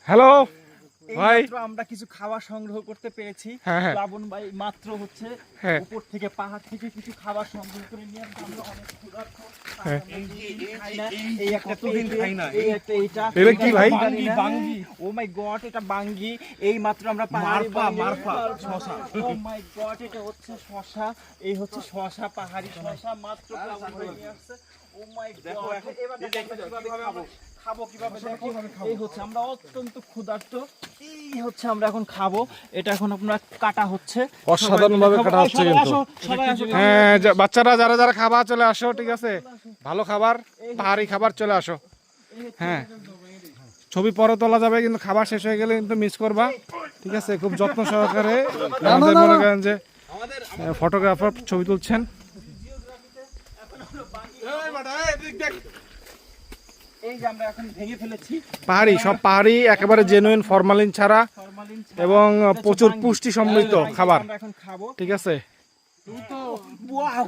Hello ভাই, মাত্র আমরা কিছু খাবার সংগ্রহ করতে পেরেছি। হ্যাঁ। প্লাবন ভাই মাত্র হচ্ছে হ্যাঁ। উপর থেকে পাহাড় থেকে কিছু খাবার সংগ্রহ করে নিয়ে আসছে। আমরা অনেক ক্ষুধার্ত। হ্যাঁ। এই একটা এইটা এটা কি ভাই? বাঙ্গি। ও মাই গড, এটা বাঙ্গি। এই মাত্র আমরা পাহাড়ি মারফা, শসা। ও মাই গড, এটা হচ্ছে শসা। এই হচ্ছে শসা, পাহাড়ি শসা মাত্র প্লাবন ভাই নিয়ে আসছে। ও মাই গড, এবার খাবো কিভাবে দেখো। এই হচ্ছে আমরা অত্যন্ত ক্ষুধার্ত। এই হচ্ছে আমরা এখন খাবো। এটা এখন আপনার কাটা হচ্ছে, অসাধারণ ভাবে কাটা হচ্ছে কিন্তু। সবাই আসো। হ্যাঁ, বাচ্চারা যারা যারা খাবার চলে আসো, ঠিক আছে, ভালো খাবার, পাহাড়ি খাবার চলে আসো। হ্যাঁ, ছবি পরে তোলা যাবে, কিন্তু খাবার শেষ হয়ে গেলে কিন্তু মিস করবা, ঠিক আছে। খুব যত্ন সহকারে আমাদের মনে করেন যে ফটোগ্রাফার ছবি তুলছেন। এই যে আমরা এখন ভেঙে ফেলেছি পাহাড়ি, সব পাহাড়ি, একেবারে জেনুইন, ফরমালিন ছাড়া ফরমালিন এবং প্রচুর পুষ্টি সমৃদ্ধ খাবার, আমরা এখন খাবো। ঠিক আছে। ওয়াও